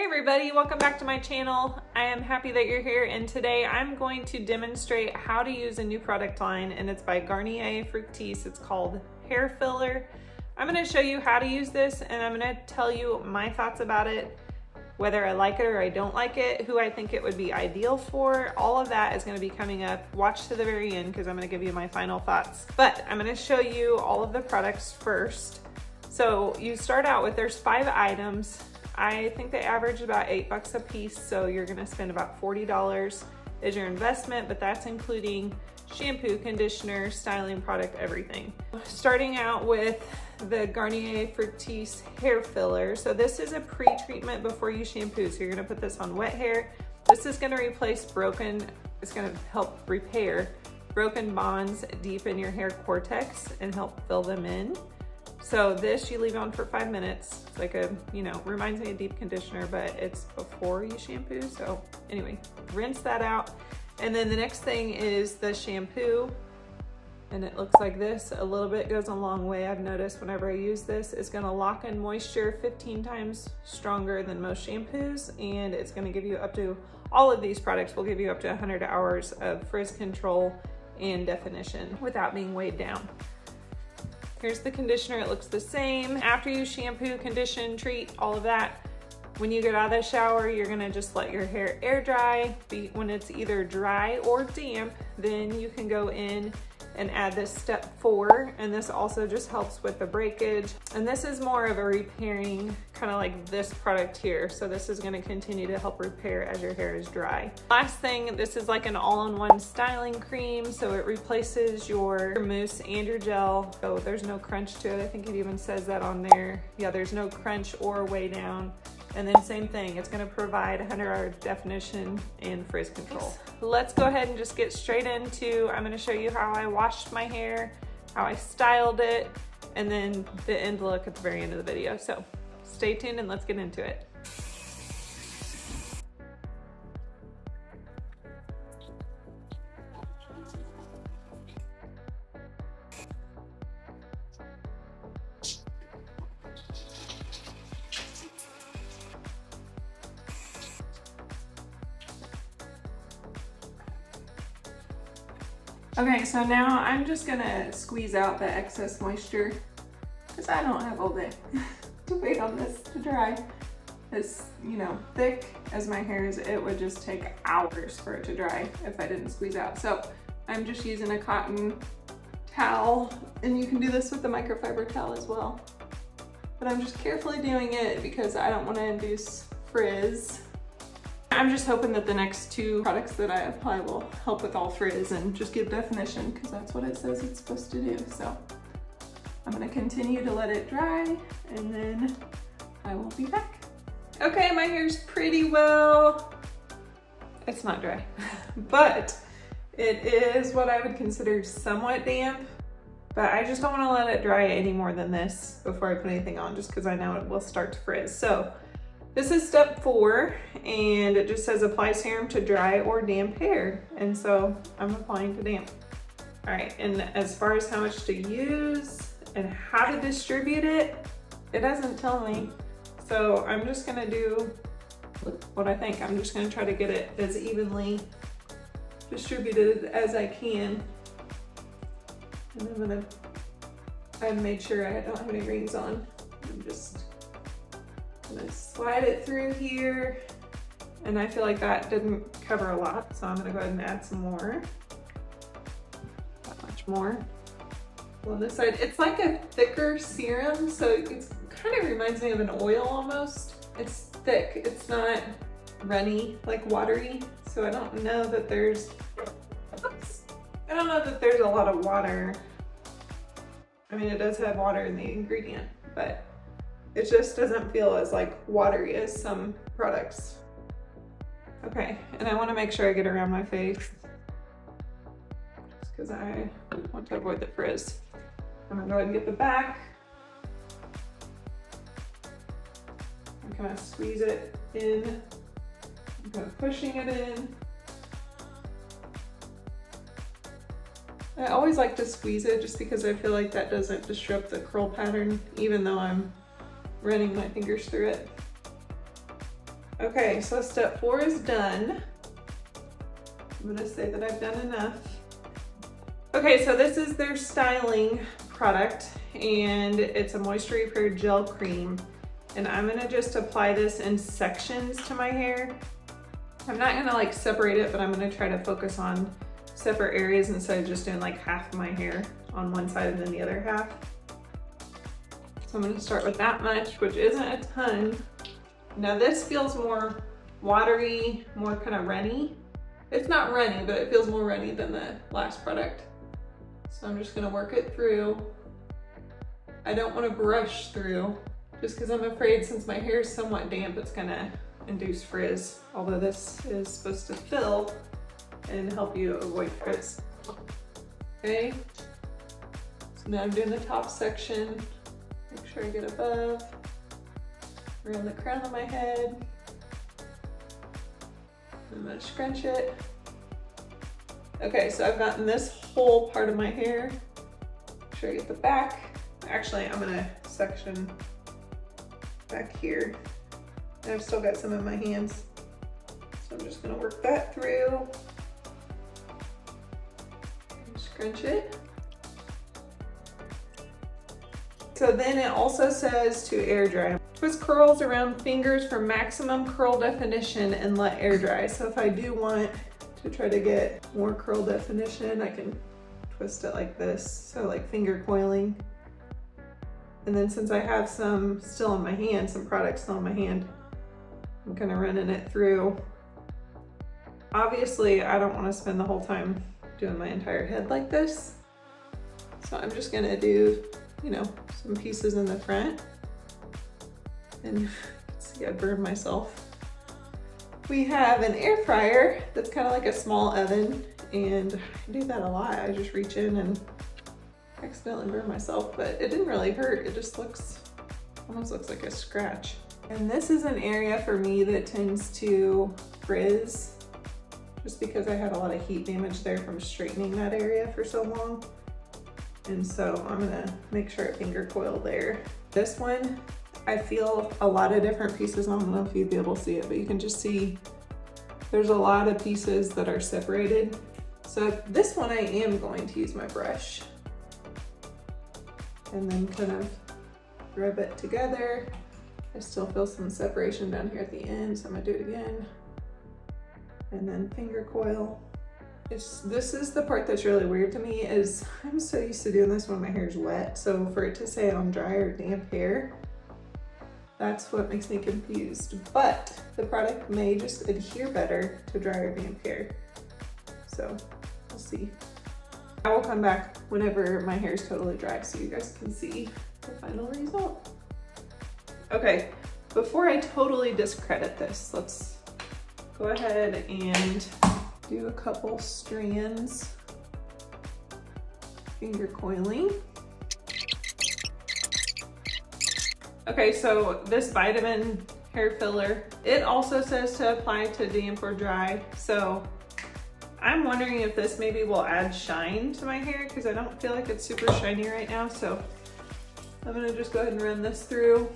everybody, welcome back to my channel. I am happy that you're here, and today I'm going to demonstrate how to use a new product line, and it's by Garnier Fructis. It's called Hair Filler. I'm going to show you how to use this, and I'm going to tell you my thoughts about it, whether I like it or I don't like it, who I think it would be ideal for. All of that is going to be coming up. Watch to the very end because I'm going to give you my final thoughts. But I'm going to show you all of the products first. So you start out with, there's 5 items. I think they average about $8 a piece, so you're gonna spend about $40 is your investment, but that's including shampoo, conditioner, styling product, everything. Starting out with the Garnier Fructis Hair Filler. So this is a pre-treatment before you shampoo. So you're gonna put this on wet hair. This is gonna replace it's gonna help repair broken bonds deep in your hair cortex and help fill them in. So this you leave on for 5 minutes. It's like a, reminds me of deep conditioner, but it's before you shampoo. So anyway, rinse that out. And then the next thing is the shampoo. And it looks like this. A little bit goes a long way. I've noticed whenever I use this, it's gonna lock in moisture 15 times stronger than most shampoos. And it's gonna give you up to, all of these products will give you up to 100 hours of frizz control and definition without being weighed down. Here's the conditioner, it looks the same. After you shampoo, condition, treat, all of that, when you get out of the shower, you're gonna just let your hair air dry. When it's either dry or damp, then you can go in and add this step 4, and this also just helps with the breakage. And this is more of a repairing, kind of like this product here. So this is gonna continue to help repair as your hair is dry. Last thing, this is like an all-in-one styling cream. So it replaces your mousse and your gel. So there's no crunch to it. I think it even says that on there. Yeah, there's no crunch or weigh down. And then same thing, it's gonna provide 100-hour definition and frizz control. Let's go ahead and just get straight into, I'm gonna show you how I washed my hair, how I styled it, and then the end look at the very end of the video. So stay tuned and let's get into it. Okay, so now I'm just gonna squeeze out the excess moisture because I don't have all day to wait on this to dry. As thick as my hair is, it would just take hours for it to dry if I didn't squeeze out. So I'm just using a cotton towel, and you can do this with the microfiber towel as well. But I'm just carefully doing it because I don't want to induce frizz. I'm just hoping that the next 2 products that I apply will help with all frizz and just give definition, because that's what it says it's supposed to do. So I'm gonna continue to let it dry, and then I will be back. Okay, my hair's pretty well, it's not dry, but it is what I would consider somewhat damp, but I just don't wanna let it dry any more than this before I put anything on, just because I know it will start to frizz. So this is step 4, and it just says apply serum to dry or damp hair. And so I'm applying to damp. All right, and as far as how much to use and how to distribute it, it doesn't tell me. So I'm just gonna do what I think. I'm just gonna try to get it as evenly distributed as I can. And I've made sure I don't have any rings on. I'm just gonna slide it through here, and I feel like that didn't cover a lot, so I'm gonna go ahead and add some more. Not much more. On this side, it's like a thicker serum, so it kind of reminds me of an oil almost. It's thick, it's not runny, like watery, so I don't know that there's a lot of water. I mean, it does have water in the ingredient, but it just doesn't feel as like watery as some products. Okay, and I want to make sure I get around my face just because I want to avoid the frizz. I'm gonna go ahead and get the back. I'm kind of squeeze it in. I'm kind of pushing it in. I always like to squeeze it just because I feel like that doesn't disrupt the curl pattern, even though I'm running my fingers through it. Okay, so step 4 is done. I'm gonna say that I've done enough. Okay, so this is their styling product, and it's a moisture repair gel cream. And I'm gonna just apply this in sections to my hair. I'm not gonna like separate it, but I'm gonna try to focus on separate areas instead of just doing like half of my hair on one side and then the other half. So I'm gonna start with that much, which isn't a ton. Now this feels more watery, more kind of runny. It's not runny, but it feels more runny than the last product. So I'm just gonna work it through. I don't wanna brush through, just because I'm afraid since my hair is somewhat damp, it's gonna induce frizz. Although this is supposed to fill and help you avoid frizz. Okay, so now I'm doing the top section. Make sure I get above, around the crown of my head. I'm gonna scrunch it. Okay, so I've gotten this whole part of my hair. Make sure I get the back. Actually, I'm gonna section back here. And I've still got some in my hands. So I'm just gonna work that through. Scrunch it. So then it also says to air dry. Twist curls around fingers for maximum curl definition and let air dry. So if I do want to try to get more curl definition, I can twist it like this. So like finger coiling. And then since I have some still in my hand, some product still in my hand, I'm kind of running it through. Obviously, I don't want to spend the whole time doing my entire head like this. So I'm just gonna do, you know, some pieces in the front. And see, I burned myself. We have an air fryer that's kind of like a small oven, and I do that a lot. I just reach in and accidentally burn myself, but it didn't really hurt. It just almost looks like a scratch. And this is an area for me that tends to frizz, just because I had a lot of heat damage there from straightening that area for so long. And so I'm gonna make sure I finger coil there. This one, I feel a lot of different pieces. I don't know if you'd be able to see it, but you can just see there's a lot of pieces that are separated. So this one I am going to use my brush and then kind of rub it together. I still feel some separation down here at the end, so I'm gonna do it again. And then finger coil. This is the part that's really weird to me, is I'm so used to doing this when my hair is wet. So for it to say on dry or damp hair, that's what makes me confused. But the product may just adhere better to dry or damp hair. So we'll see. I will come back whenever my hair is totally dry so you guys can see the final result. Okay, before I totally discredit this, let's go ahead and do a couple strands, finger coiling. Okay, so this vitamin hair filler, it also says to apply to damp or dry. So I'm wondering if this maybe will add shine to my hair, because I don't feel like it's super shiny right now. So I'm gonna just go ahead and run this through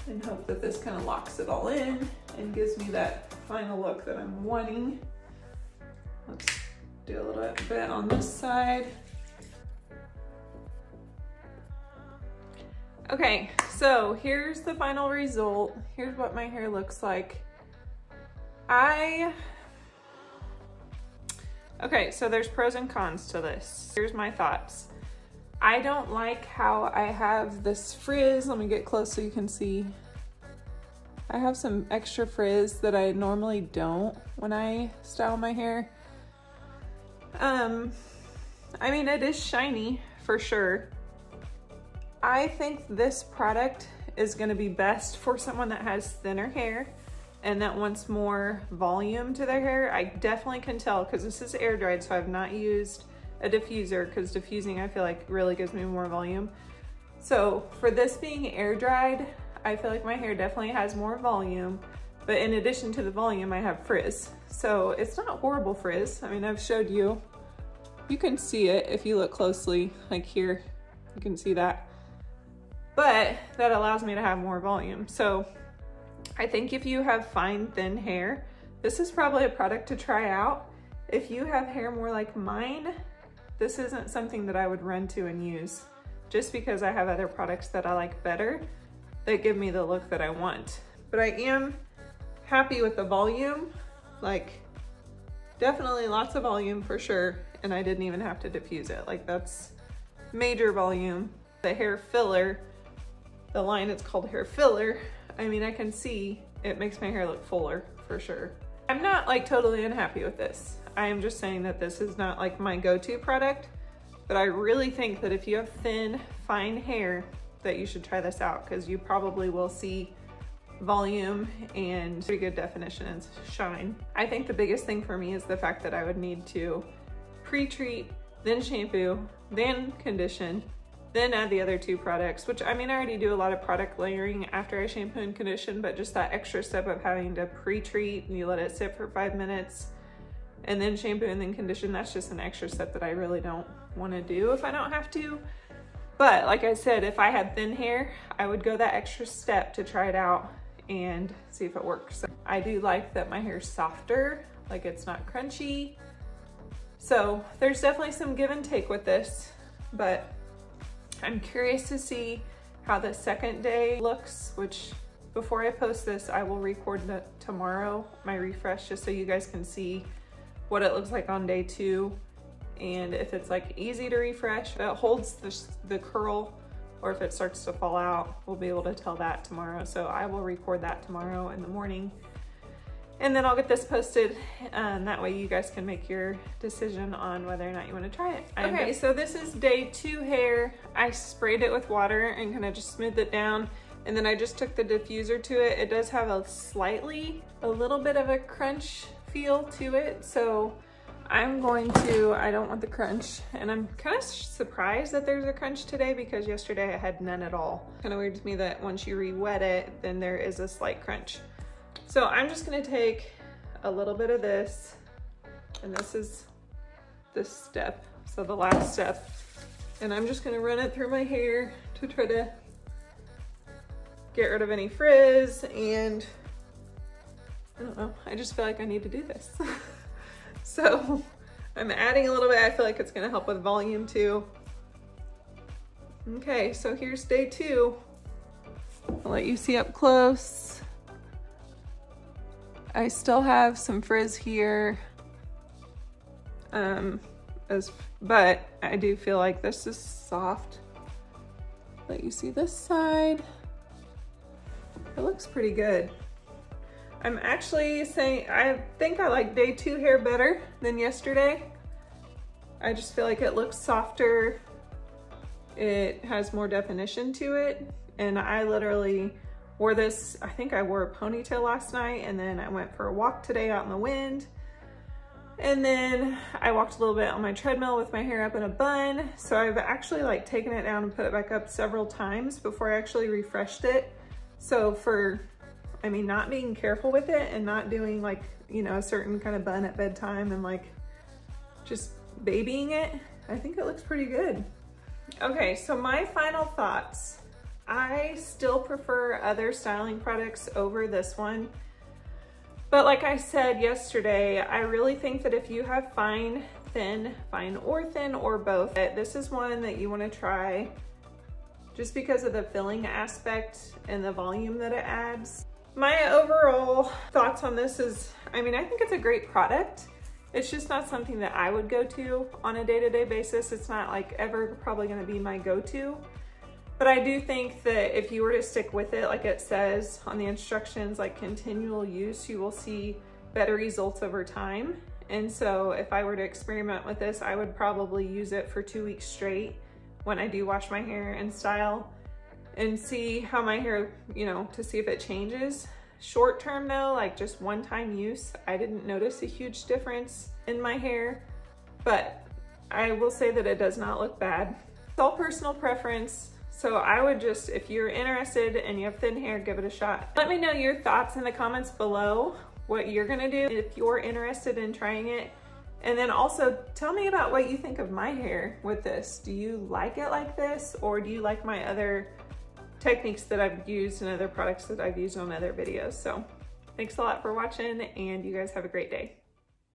and hope that this kind of locks it all in and gives me that final look that I'm wanting. Let's do a little bit on this side. Okay, so here's the final result. Here's what my hair looks like. Okay, so there's pros and cons to this. Here's my thoughts. I don't like how I have this frizz. Let me get close so you can see. I have some extra frizz that I normally don't when I style my hair. I mean, it is shiny for sure. I think this product is gonna be best for someone that has thinner hair and that wants more volume to their hair. I definitely can tell, because this is air dried, so I've not used a diffuser, because diffusing I feel like really gives me more volume. So for this being air dried, I feel like my hair definitely has more volume, but in addition to the volume, I have frizz. So it's not horrible frizz. I mean, I've showed you, you can see it if you look closely, like here, you can see that. But that allows me to have more volume. So I think if you have fine, thin hair, this is probably a product to try out. If you have hair more like mine, this isn't something that I would run to and use, just because I have other products that I like better that give me the look that I want. But I am happy with the volume, like definitely lots of volume for sure, and I didn't even have to diffuse it. Like that's major volume. The hair filler, the line it's called hair filler, I mean, I can see it makes my hair look fuller for sure. I'm not like totally unhappy with this. I am just saying that this is not like my go-to product, but I really think that if you have thin, fine hair, that you should try this out, because you probably will see volume and pretty good definition and shine. I think the biggest thing for me is the fact that I would need to pre-treat, then shampoo, then condition, then add the other two products, which I mean, I already do a lot of product layering after I shampoo and condition, but just that extra step of having to pre-treat and you let it sit for 5 minutes and then shampoo and then condition, that's just an extra step that I really don't want to do if I don't have to. But like I said, if I had thin hair, I would go that extra step to try it out and see if it works. So I do like that my hair's softer, like it's not crunchy. So there's definitely some give and take with this, but I'm curious to see how the second day looks, which before I post this, I will record tomorrow, my refresh, just so you guys can see what it looks like on day 2. And if it's like easy to refresh, if it holds the curl, or if it starts to fall out, we'll be able to tell that tomorrow. So I will record that tomorrow in the morning. And then I'll get this posted, that way you guys can make your decision on whether or not you want to try it. Okay, so this is day 2 hair. I sprayed it with water and kind of just smoothed it down. And then I just took the diffuser to it. It does have a little bit of a crunch feel to it. So I'm going to, I don't want the crunch. And I'm kind of surprised that there's a crunch today, because yesterday I had none at all. Kind of weird to me that once you re-wet it, then there is a slight crunch. So I'm just gonna take a little bit of this, and this is this step, so the last step, and I'm just gonna run it through my hair to try to get rid of any frizz, and I don't know, I just feel like I need to do this. So I'm adding a little bit. I feel like it's gonna help with volume too. Okay, so here's day 2. I'll let you see up close. I still have some frizz here, but I do feel like this is soft. Let you see this side. It looks pretty good. I'm actually saying, I think I like day 2 hair better than yesterday. I just feel like it looks softer. It has more definition to it. And I literally wore this, I think I wore a ponytail last night, and then I went for a walk today out in the wind. And then I walked a little bit on my treadmill with my hair up in a bun. So I've actually like taken it down and put it back up several times before I actually refreshed it. So for, I mean, not being careful with it and not doing like, you know, a certain kind of bun at bedtime and like just babying it, I think it looks pretty good. Okay, so my final thoughts. I still prefer other styling products over this one. But like I said yesterday, I really think that if you have fine, thin, fine or thin or both, this is one that you want to try just because of the filling aspect and the volume that it adds. My overall thoughts on this is, I mean, I think it's a great product. It's just not something that I would go to on a day-to-day basis. It's not like ever probably gonna be my go-to. But I do think that if you were to stick with it, like it says on the instructions, like continual use, you will see better results over time. And so if I were to experiment with this, I would probably use it for 2 weeks straight when I do wash my hair and style and see how my hair, you know, to see if it changes. Short term though, like just one-time use, I didn't notice a huge difference in my hair, but I will say that it does not look bad. It's all personal preference. So I would just, if you're interested and you have thin hair, give it a shot. Let me know your thoughts in the comments below, what you're gonna do if you're interested in trying it. And then also tell me about what you think of my hair with this. Do you like it like this, or do you like my other techniques that I've used and other products that I've used on other videos. So thanks a lot for watching, and you guys have a great day.